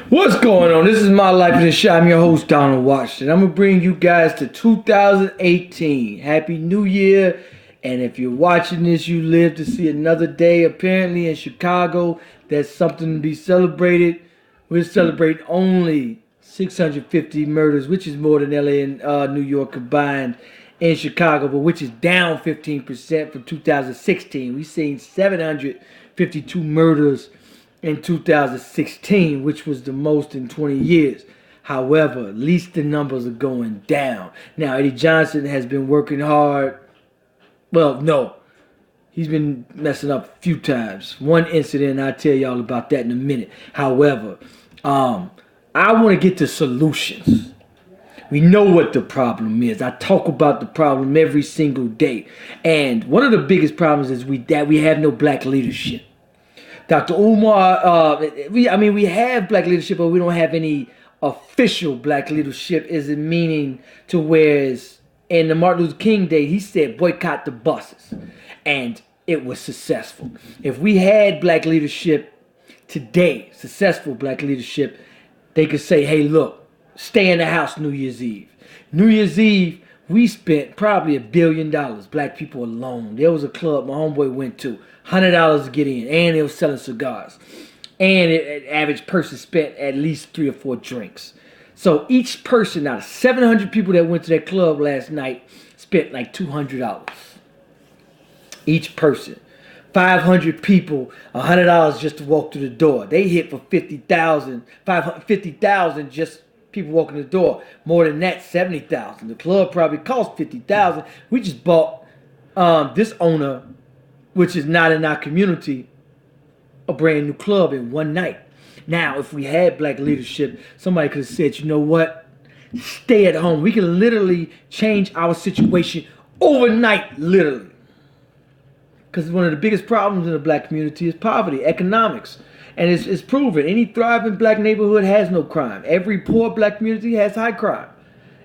What's going on? This is My Life in the Shot. I'm your host, Donald Washington. I'm going to bring you guys to 2018. Happy New Year. And if you're watching this, you live to see another day. Apparently in Chicago, that's something to be celebrated. We're celebrating only 650 murders, which is more than LA and New York combined in Chicago, but which is down 15% from 2016. We've seen 752 murders in 2016, which was the most in 20 years. However, at least the numbers are going down. Now, Eddie Johnson has been working hard. Well, no. He's been messing up a few times. One incident, I'll tell y'all about that in a minute. However, I want to get to solutions. We know what the problem is. I talk about the problem every single day. And one of the biggest problems is that we have no black leadership. Dr. Umar, we have black leadership, but we don't have any official black leadership. Is it meaning to whereas in the Martin Luther King Day, he said boycott the buses, and it was successful. If we had black leadership today, successful black leadership, they could say, hey, look, stay in the house New Year's Eve. New Year's Eve, we spent probably $1 billion, black people alone. There was a club my homeboy went to. $100 to get in, and they were selling cigars. And an average person spent at least 3 or 4 drinks. So each person out of 700 people that went to that club last night spent like $200. Each person. 500 people, $100 just to walk through the door. They hit for 50,000 just people walking the door. More than that, 70,000. The club probably cost 50,000. We just bought this owner, which is not in our community, a brand new club in one night. Now, if we had black leadership, somebody could have said, you know what? Stay at home. We can literally change our situation overnight, literally. Because one of the biggest problems in the black community is poverty, economics. And it's proven. Any thriving black neighborhood has no crime. Every poor black community has high crime.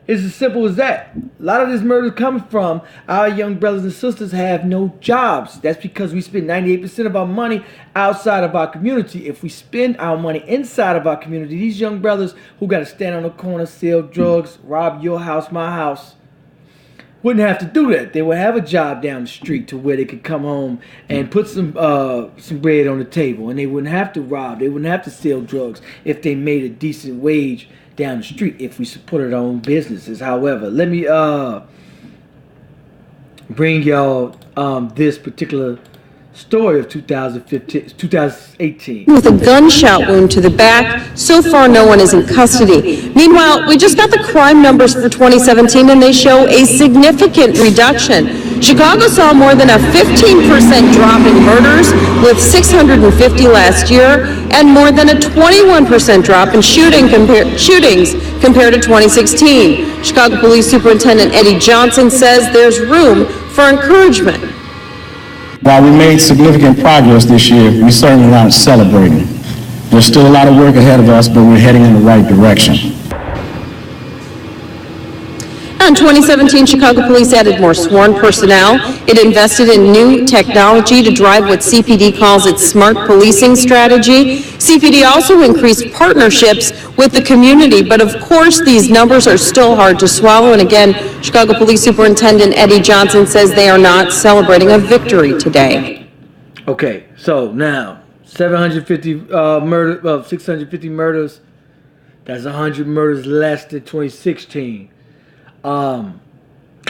It's as simple as that. A lot of this murder is coming from our young brothers and sisters have no jobs. That's because we spend 98% of our money outside of our community. If we spend our money inside of our community, these young brothers who got to stand on the corner, sell drugs, rob your house, my house, wouldn't have to do that. They would have a job down the street to where they could come home and put some bread on the table, and they wouldn't have to rob. They wouldn't have to sell drugs if they made a decent wage down the street if we supported our own businesses. However, let me bring y'all this particular story of 2018. With a gunshot wound to the back. So far, no one is in custody. Meanwhile, we just got the crime numbers for 2017, and they show a significant reduction. Chicago saw more than a 15% drop in murders, with 650 last year, and more than a 21% drop in shootings compared to 2016. Chicago Police Superintendent Eddie Johnson says there's room for encouragement. While we made significant progress this year, we certainly aren't celebrating. There's still a lot of work ahead of us, but we're heading in the right direction. In 2017, Chicago Police added more sworn personnel. It invested in new technology to drive what CPD calls its smart policing strategy. CPD also increased partnerships with the community, but of course these numbers are still hard to swallow. And again, Chicago Police Superintendent Eddie Johnson says they are not celebrating a victory today. Okay, so now 650 murders. That's 100 murders less than 2016.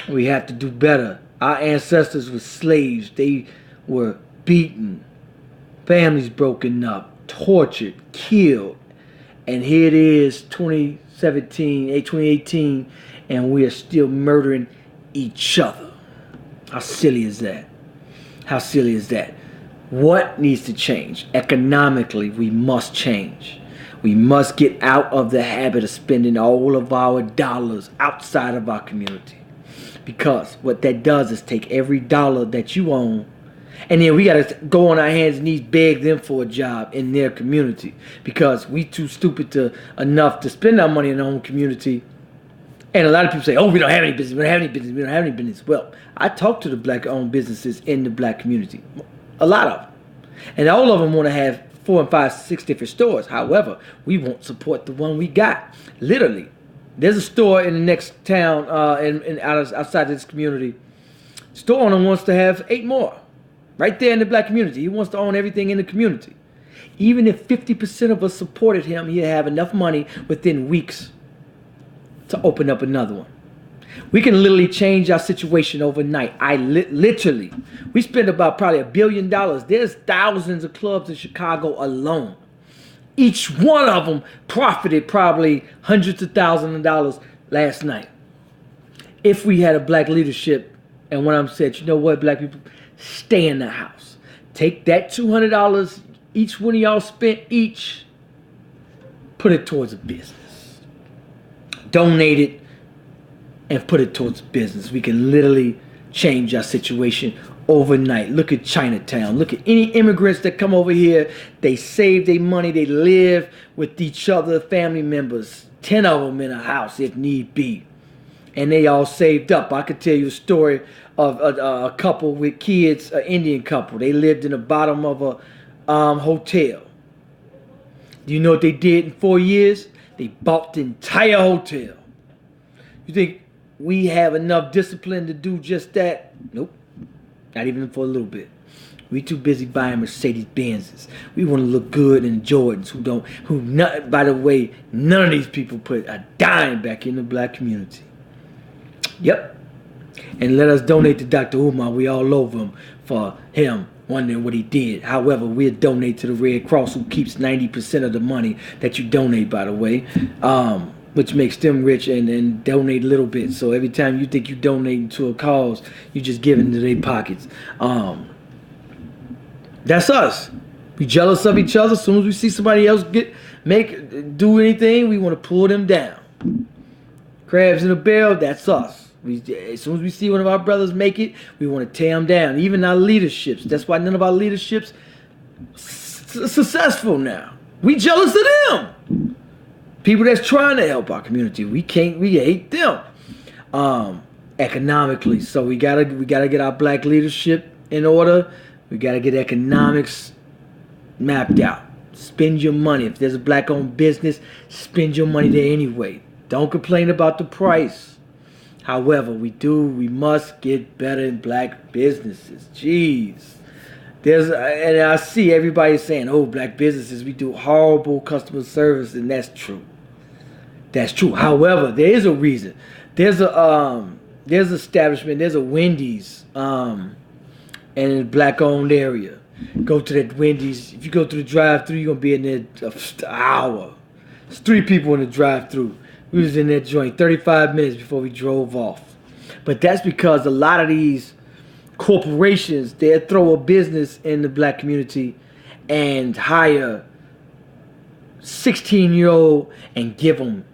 We have to do better. Our ancestors were slaves. They were beaten, families broken up, tortured, killed. And here it is, 2018, and we are still murdering each other. How silly is that? How silly is that? What needs to change? Economically, we must change. We must get out of the habit of spending all of our dollars outside of our community. Because what that does is take every dollar that you own, and then we got to go on our hands and knees, beg them for a job in their community. Because we too stupid enough to spend our money in our own community. And a lot of people say, oh, we don't have any business, we don't have any business, we don't have any business. Well, I talk to the black-owned businesses in the black community. A lot of them. And all of them want to have 4 and 5, 6 different stores. However, we won't support the one we got. Literally, there's a store in the next town, outside this community. Store owner wants to have 8 more, right there in the black community. He wants to own everything in the community. Even if 50% of us supported him, he'd have enough money within weeks to open up another one. We can literally change our situation overnight. Literally, we spend about probably $1 billion. There's thousands of clubs in Chicago alone. Each one of them profited probably hundreds of thousands of dollars last night. If we had a black leadership, and when I'm said, you know what, black people, stay in the house. Take that $200 each one of y'all spent each, put it towards a business. Donate it and put it towards business. We can literally change our situation overnight. Look at Chinatown. Look at any immigrants that come over here. They save their money. They live with each other, family members. 10 of them in a house if need be. And they all saved up. I could tell you a story of a couple with kids, an Indian couple. They lived in the bottom of a hotel. Do you know what they did in 4 years? They bought the entire hotel. You think we have enough discipline to do just that? Nope. Not even for a little bit. We too busy buying Mercedes Benzes. We want to look good in Jordans by the way, none of these people put a dime back in the black community. Yep. And let us donate to Dr. Umar. We all over him for him wondering what he did. However, we'll donate to the Red Cross, who keeps 90% of the money that you donate, by the way. Which makes them rich and donate a little bit. So every time you think you donating to a cause, you just give into their pockets. That's us. We jealous of each other. As soon as we see somebody else do anything, we want to pull them down. Crabs in a barrel, that's us. As soon as we see one of our brothers make it, we want to tear them down. Even our leaderships. That's why none of our leaderships successful now. We jealous of them. People that's trying to help our community, we hate them. Economically, so we gotta get our black leadership in order. We gotta get economics mapped out. Spend your money. If there's a black-owned business, spend your money there anyway. Don't complain about the price. However, we must get better in black businesses. Jeez. And I see everybody saying, oh, black businesses, we do horrible customer service, and that's true. That's true. However, there is a reason. There's establishment, there's a Wendy's in a black-owned area. Go to that Wendy's. If you go through the drive-thru, you're going to be in there an hour. There's 3 people in the drive-thru. We was in that joint 35 minutes before we drove off. But that's because a lot of these corporations, they'll throw a business in the black community and hire 16-year-old and give them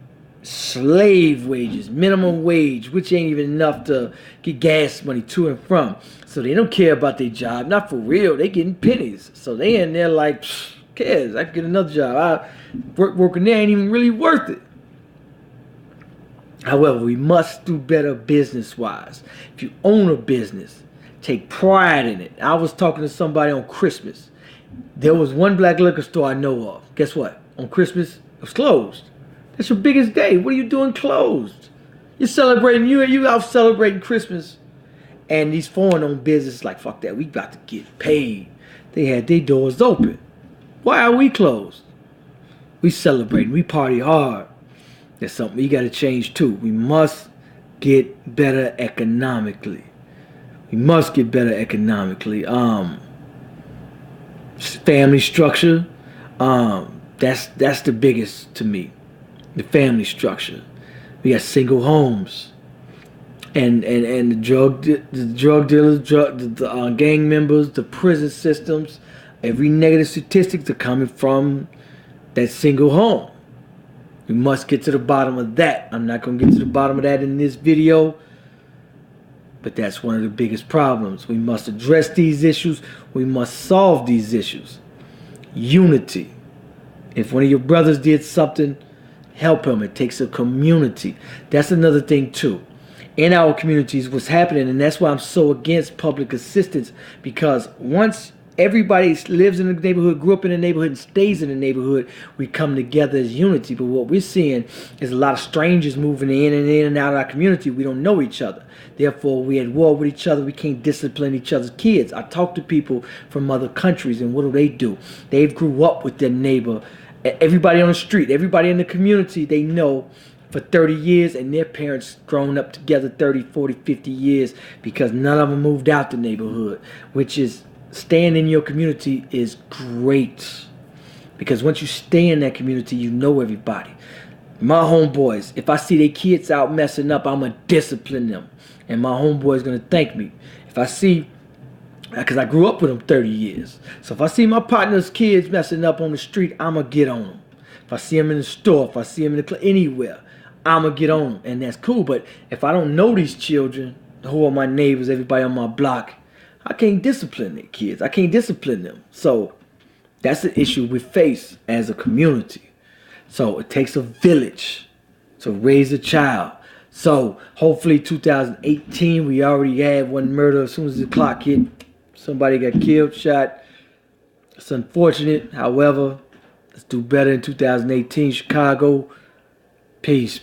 slave wages, minimum wage, which ain't even enough to get gas money to and from. So they don't care about their job. Not for real. They getting pennies. So they in there like, who cares? I can get another job. Working there ain't even really worth it. However, we must do better business-wise. If you own a business, take pride in it. I was talking to somebody on Christmas. There was one black liquor store I know of. Guess what? On Christmas, it was closed. That's your biggest day. What are you doing closed? You're celebrating, you out celebrating Christmas. And these foreign-owned businesses like, fuck that, we about to get paid. They had their doors open. Why are we closed? We celebrating, we party hard. That's something you got to change too. We must get better economically. We must get better economically. Family structure. That's the biggest to me. The family structure. We got single homes, and the drug dealers, the gang members, the prison systems. Every negative statistics are coming from that single home. We must get to the bottom of that. I'm not going to get to the bottom of that in this video, but that's one of the biggest problems. We must address these issues. We must solve these issues. Unity. If one of your brothers did something, help him. It takes a community. That's another thing too. In our communities, what's happening, and that's why I'm so against public assistance, because once everybody lives in the neighborhood, grew up in the neighborhood, and stays in the neighborhood. We come together as unity. But what we're seeing is a lot of strangers moving in and out of our community. We don't know each other. Therefore, we're at war with each other. We can't discipline each other's kids. I talk to people from other countries, and what do? They've grew up with their neighbor. Everybody on the street, everybody in the community, they know for 30 years, and their parents grown up together 30, 40, 50 years because none of them moved out the neighborhood, which is staying in your community is great. Because once you stay in that community, you know everybody. My homeboys, if I see their kids out messing up, I'm going to discipline them. And my homeboy is going to thank me. If I see, because I grew up with them 30 years. So if I see my partner's kids messing up on the street, I'm going to get on them. If I see them in the store, if I see them in the club, anywhere, I'm going to get on them. And that's cool. But if I don't know these children, who are my neighbors, everybody on my block, I can't discipline their kids. I can't discipline them. So that's the issue we face as a community. So it takes a village to raise a child. So hopefully 2018, we already had one murder. As soon as the clock hit, somebody got killed, shot. It's unfortunate. However, let's do better in 2018. Chicago. Peace.